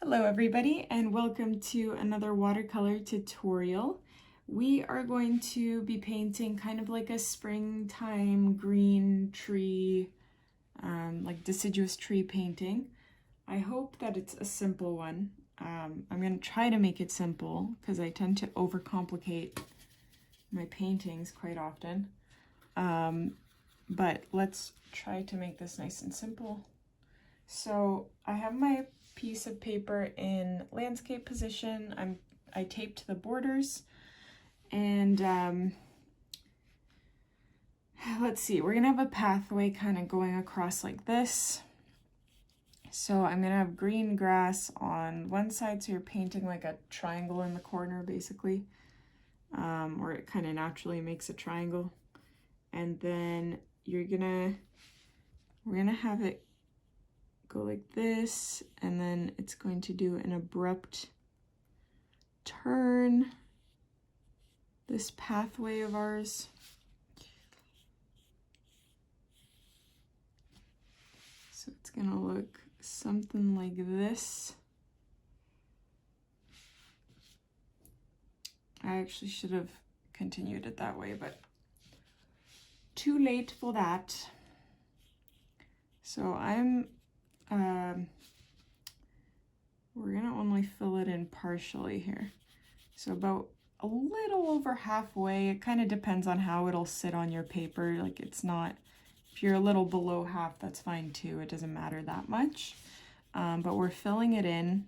Hello everybody and welcome to another watercolor tutorial. We are going to be painting kind of like a springtime green tree, like deciduous tree painting. I hope that it's a simple one. I'm going to try to make it simple because I tend to overcomplicate my paintings quite often. But let's try to make this nice and simple. So I have my piece of paper in landscape position. I taped the borders, and let's see, we're gonna have a pathway kind of going across like this. So I'm gonna have green grass on one side, so you're painting like a triangle in the corner basically, or it kind of naturally makes a triangle. And then we're gonna have it go like this, and then it's going to do an abrupt turn, this pathway of ours. So it's gonna look something like this. I actually should have continued it that way, but too late for that. So we're gonna only fill it in partially here. So about a little over halfway. It kind of depends on how it'll sit on your paper. Like it's not, if you're a little below half, that's fine too. It doesn't matter that much. But we're filling it in,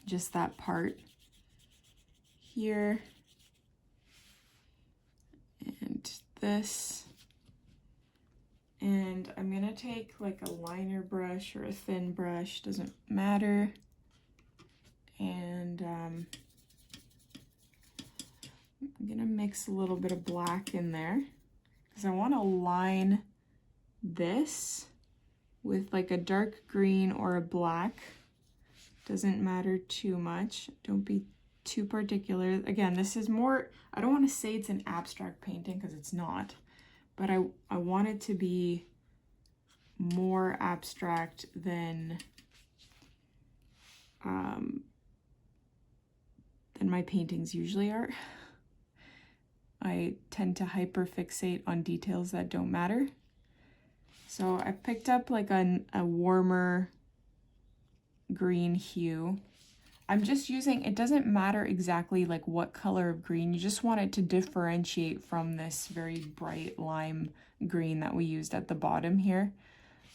just that part here. And this. And I'm gonna take like a liner brush or a thin brush, doesn't matter. And I'm gonna mix a little bit of black in there because I want to line this with like a dark green or a black. Doesn't matter too much. Don't be too particular. Again, this is more, I don't want to say it's an abstract painting because it's not, but I want it to be more abstract than my paintings usually are. I tend to hyperfixate on details that don't matter. So I picked up like a warmer green hue. I'm just using, it doesn't matter exactly like what color of green, you just want it to differentiate from this very bright lime green that we used at the bottom here.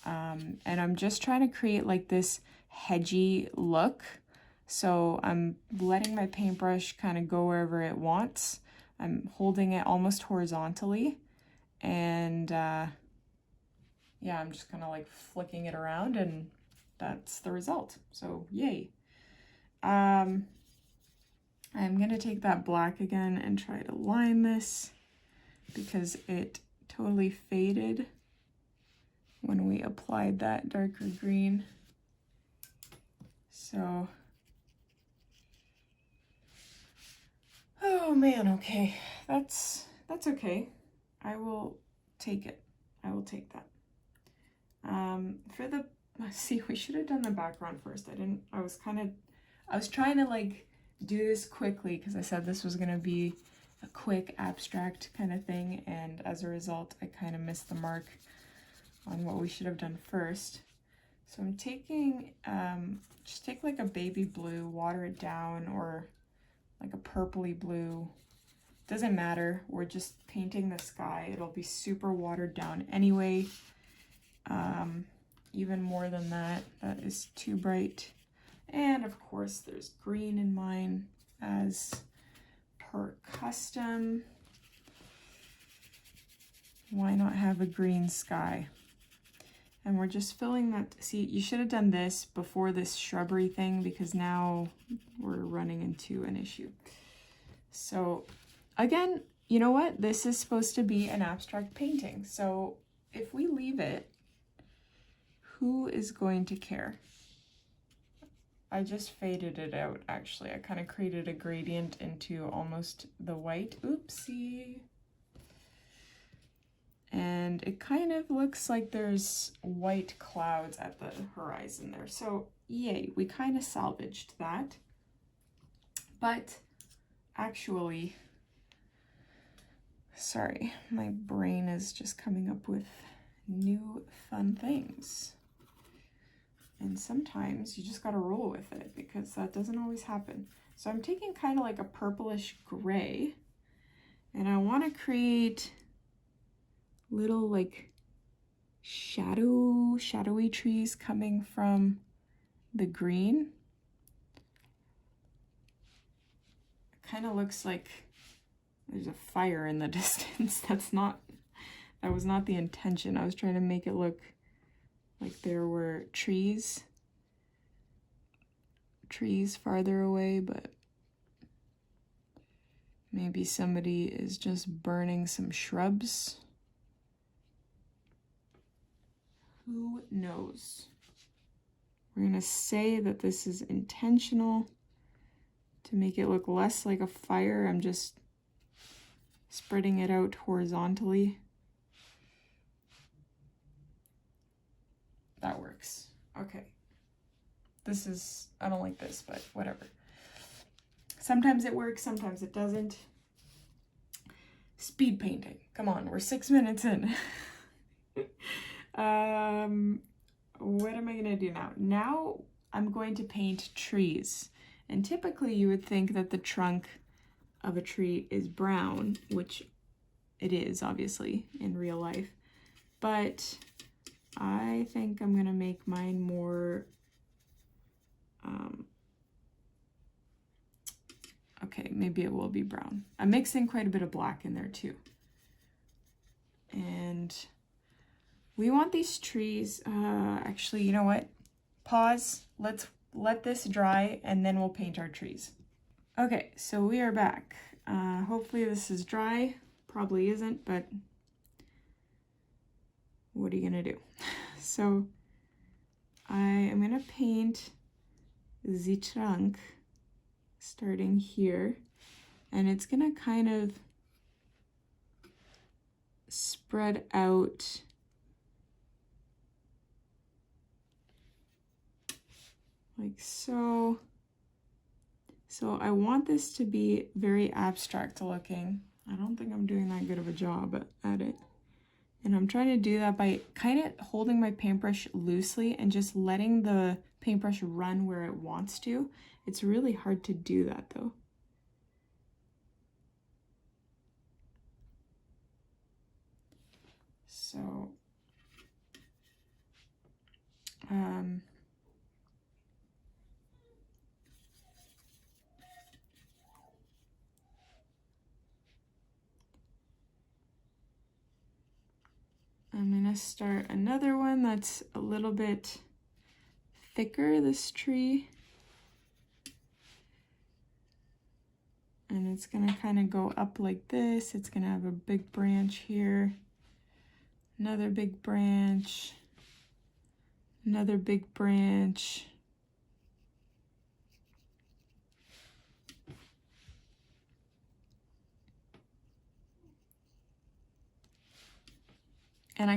And I'm just trying to create like this hedgy look. So I'm letting my paintbrush kind of go wherever it wants. I'm holding it almost horizontally, and yeah, I'm just kind of like flicking it around, and that's the result. So yay. I'm gonna take that black again and try to line this because it totally faded when we applied that darker green. So, oh man, okay, that's okay. I will take it. I will take that. For the, see, we should have done the background first. I was trying to like do this quickly because I said this was gonna be a quick abstract kind of thing, and as a result, I kind of missed the mark on what we should have done first. So I'm taking, just take like a baby blue, water it down, or like a purpley blue. Doesn't matter, we're just painting the sky. It'll be super watered down anyway. Even more than that, that is too bright. And of course there's green in mine as per custom. Why not have a green sky? And we're just filling that. See, you should have done this before this shrubbery thing because now we're running into an issue. So again, you know what? This is supposed to be an abstract painting. So if we leave it, who is going to care? I just faded it out, actually. I kind of created a gradient into almost the white. Oopsie. And it kind of looks like there's white clouds at the horizon there. So yay, we kind of salvaged that. But actually, sorry, my brain is just coming up with new fun things. And sometimes you just gotta roll with it because that doesn't always happen. So I'm taking kind of like a purplish gray, and I want to create little like shadowy trees coming from the green. It kind of looks like there's a fire in the distance. That was not the intention. I was trying to make it look like there were trees farther away, but maybe somebody is just burning some shrubs. Who knows? We're gonna say that this is intentional to make it look less like a fire. I'm just spreading it out horizontally. That works. Okay. I don't like this, but whatever. Sometimes it works, sometimes it doesn't. Speed painting. Come on, we're 6 minutes in. What am I gonna do now? Now I'm going to paint trees. And typically you would think that the trunk of a tree is brown, which it is obviously in real life. But I think I'm gonna make mine more, okay, maybe it will be brown. I'm mixing quite a bit of black in there too. And we want these trees, actually, you know what? Pause, let's let this dry and then we'll paint our trees. Okay, so we are back. Hopefully this is dry, probably isn't, but what are you gonna do? So I am gonna paint the trunk starting here, and it's gonna kind of spread out like so. So I want this to be very abstract looking. I don't think I'm doing that good of a job at it. And I'm trying to do that by kind of holding my paintbrush loosely and just letting the paintbrush run where it wants to. It's really hard to do that though. So, I'm gonna start another one that's a little bit thicker, this tree. And it's gonna kind of go up like this. It's gonna have a big branch here, another big branch, another big branch. And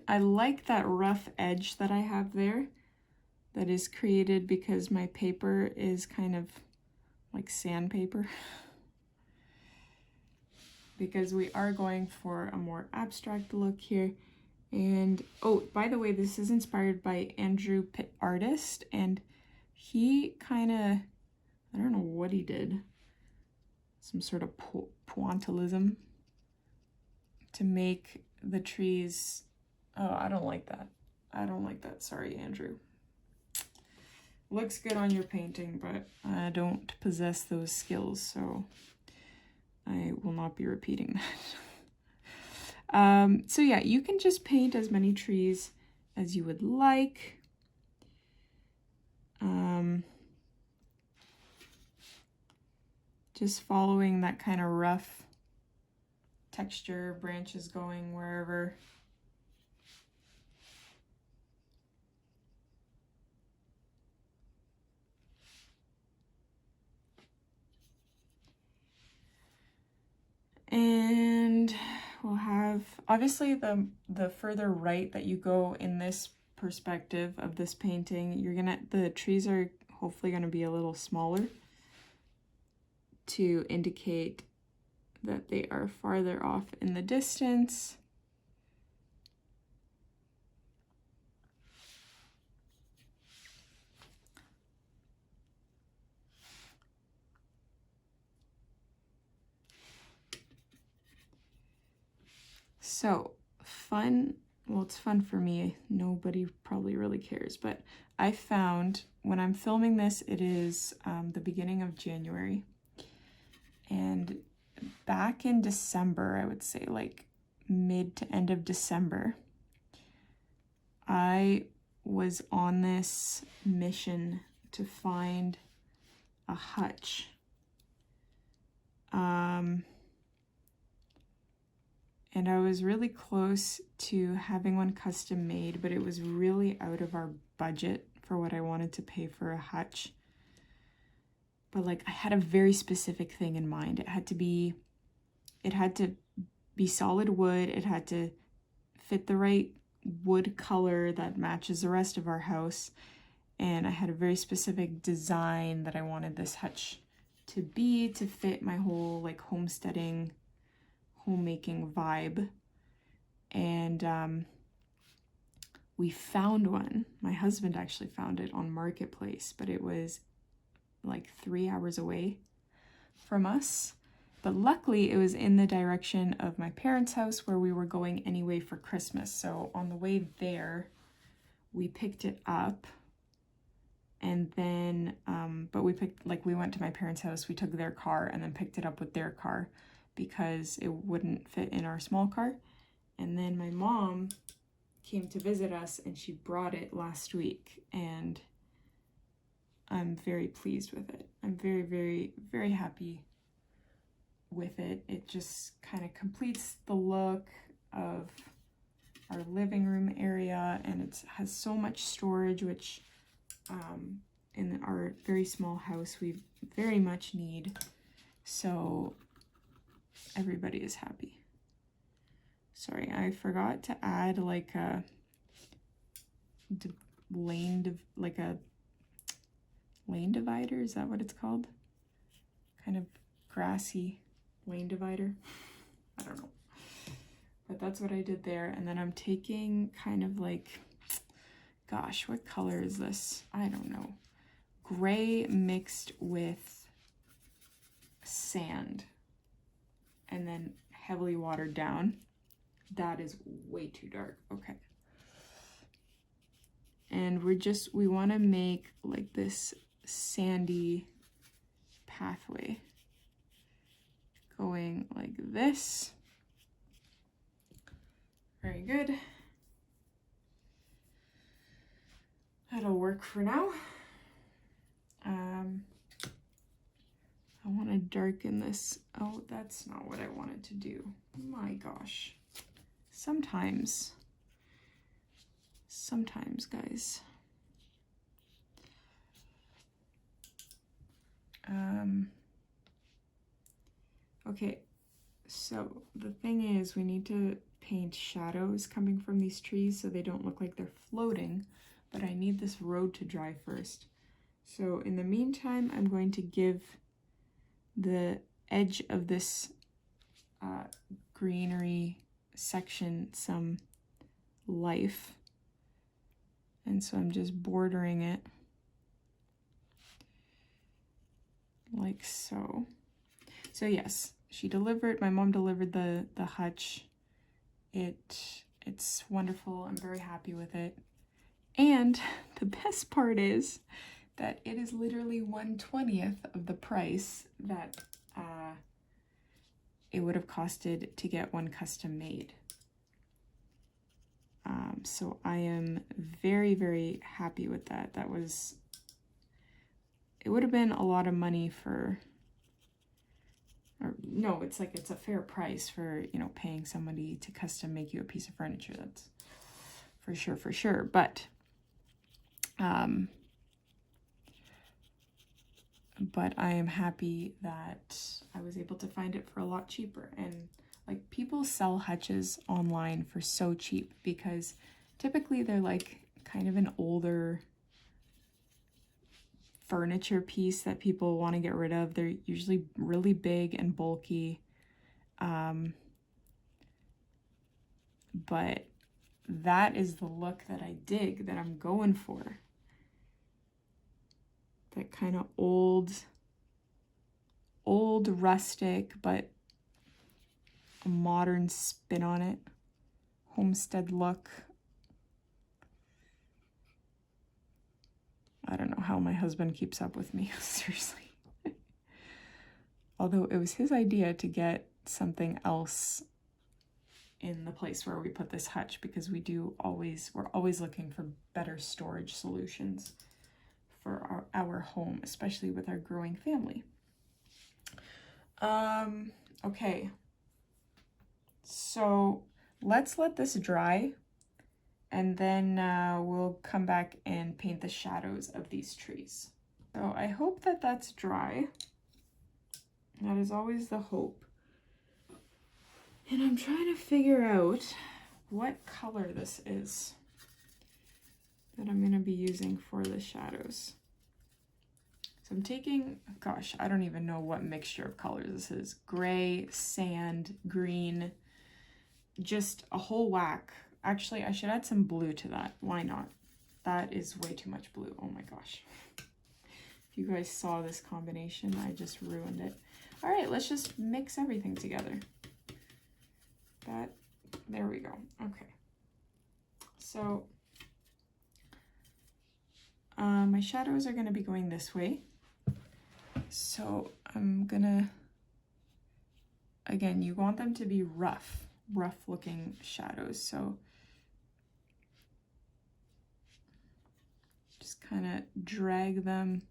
I like that rough edge that I have there that is created because my paper is kind of like sandpaper. Because we are going for a more abstract look here. And oh, by the way, this is inspired by andrewpittartist, and he kind of, I don't know what he did, some sort of pointillism to make the trees. Oh, I don't like that. I don't like that. Sorry, Andrew. Looks good on your painting, but I don't possess those skills, so I will not be repeating that. So yeah, you can just paint as many trees as you would like. Just following that kind of rough texture, branches going wherever. And we'll have, obviously the further right that you go in this perspective of this painting, the trees are hopefully gonna be a little smaller to indicate that they are farther off in the distance. So fun, well, it's fun for me. Nobody probably really cares, but I found when I'm filming this, it is the beginning of January. And back in December, I would say like mid to end of December, I was on this mission to find a hutch. And I was really close to having one custom made, but it was really out of our budget for what I wanted to pay for a hutch. But like I had a very specific thing in mind. It had to be solid wood. It had to fit the right wood color that matches the rest of our house. And I had a very specific design that I wanted this hutch to be to fit my whole like homesteading, homemaking vibe. And we found one. My husband actually found it on Marketplace, but it was like 3 hours away from us. But luckily it was in the direction of my parents' house where we were going anyway for Christmas. So on the way there, we picked it up. And then, but we went to my parents' house, we took their car and then picked it up with their car because it wouldn't fit in our small car. And then my mom came to visit us and she brought it last week, and I'm very pleased with it. I'm very, very, very happy with it. It just kind of completes the look of our living room area, and it has so much storage, which in our very small house we very much need. So everybody is happy. Sorry, I forgot to add like a lane divider. Is that what it's called? Kind of grassy lane divider. I don't know. But that's what I did there. And then I'm taking kind of like, gosh, what color is this? I don't know. Gray mixed with sand and then heavily watered down. That is way too dark. Okay. And we want to make like this sandy pathway going like this. Very good. That'll work for now. I want to darken this. Oh, that's not what I wanted to do. My gosh. Sometimes, guys. Okay, so the thing is we need to paint shadows coming from these trees so they don't look like they're floating, but I need this road to dry first. So in the meantime, I'm going to give the edge of this greenery section some life. And so I'm just bordering it like so. So yes, my mom delivered the hutch. It's wonderful. I'm very happy with it. And the best part is that it is literally 1/20th of the price that it would have costed to get one custom made. So I am very, very happy with that. It would have been a lot of money it's a fair price for, paying somebody to custom make you a piece of furniture. That's for sure. But I am happy that I was able to find it for a lot cheaper. And like, people sell hutches online for so cheap because typically they're like kind of an older furniture piece that people want to get rid of. They're usually really big and bulky. But that is the look that I dig, that I'm going for. That kind of old rustic, but a modern spin on it. Homestead look. I don't know how my husband keeps up with me, seriously. Although it was his idea to get something else in the place where we put this hutch, because we're always looking for better storage solutions for our home, especially with our growing family. Okay, so let's let this dry, and then we'll come back and paint the shadows of these trees. So I hope that that's dry. That is always the hope. And I'm trying to figure out what color this is that I'm going to be using for the shadows. So I'm taking, gosh, I don't even know what mixture of colors this is. Gray, sand, green, just a whole whack. Actually, I should add some blue to that. Why not? That is way too much blue. Oh my gosh. If you guys saw this combination, I just ruined it. All right, let's just mix everything together. There we go. Okay. So my shadows are going to be going this way. So I'm gonna, again, you want them to be rough looking shadows. So just kind of drag them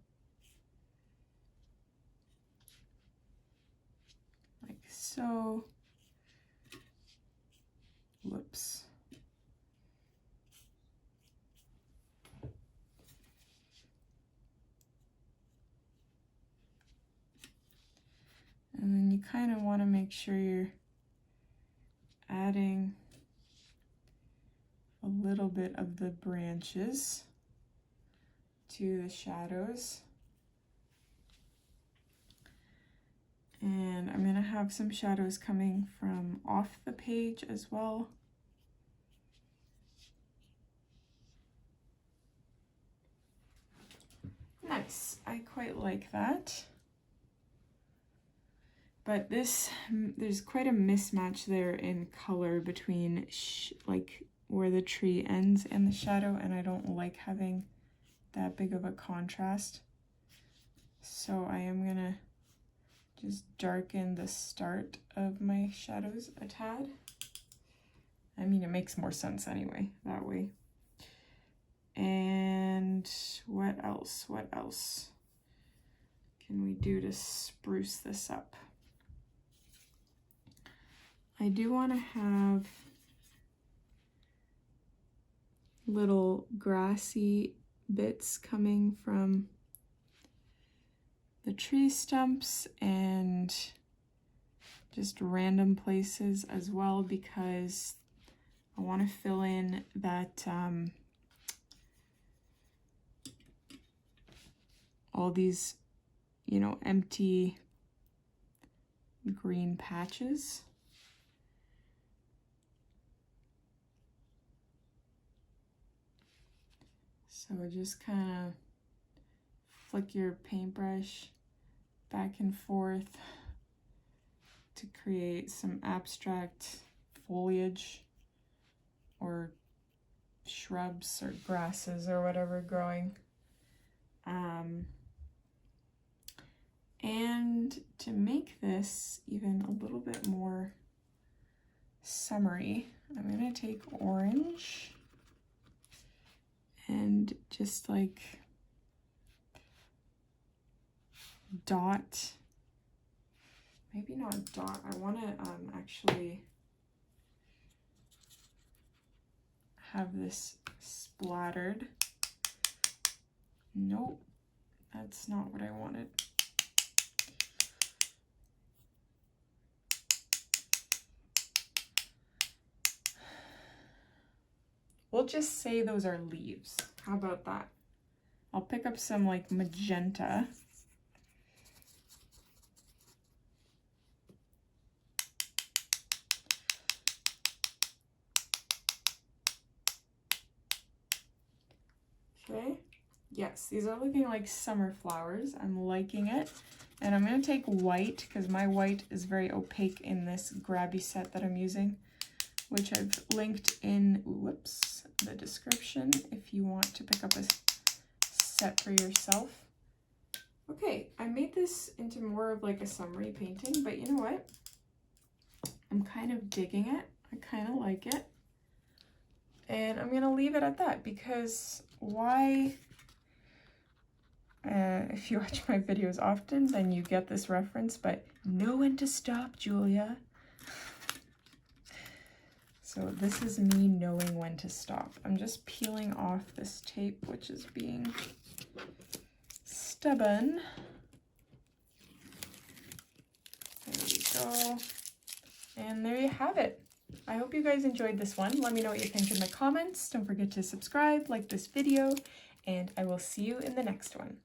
like so. Whoops. And then you kind of want to make sure you're adding a little bit of the branches to the shadows. And I'm going to have some shadows coming from off the page as well. Nice, I quite like that. But there's quite a mismatch there in color between like where the tree ends and the shadow, and I don't like having that big of a contrast. So I am gonna just darken the start of my shadows a tad. I mean, it makes more sense anyway, that way. And what else? What else can we do to spruce this up? I do want to have little grassy bits coming from the tree stumps and just random places as well, because I want to fill in that all these, you know, empty green patches. So just kind of flick your paintbrush back and forth to create some abstract foliage or shrubs or grasses or whatever growing. And to make this even a little bit more summery, I'm going to take orange and just like dot, maybe not dot, I want to actually have this splattered. Nope, that's not what I wanted. We'll just say those are leaves. How about that? I'll pick up some like magenta. Okay, yes, these are looking like summer flowers. I'm liking it. And I'm going to take white because my white is very opaque in this grabby set that I'm using, which I've linked in, whoops, the description if you want to pick up a set for yourself. Okay, I made this into more of like a summery painting, but you know what? I'm kind of digging it. I kind of like it. And I'm going to leave it at that because why? If you watch my videos often, then you get this reference, but know when to stop, Julia. So this is me knowing when to stop. I'm just peeling off this tape, which is being stubborn. There we go. And there you have it. I hope you guys enjoyed this one. Let me know what you think in the comments. Don't forget to subscribe, like this video, and I will see you in the next one.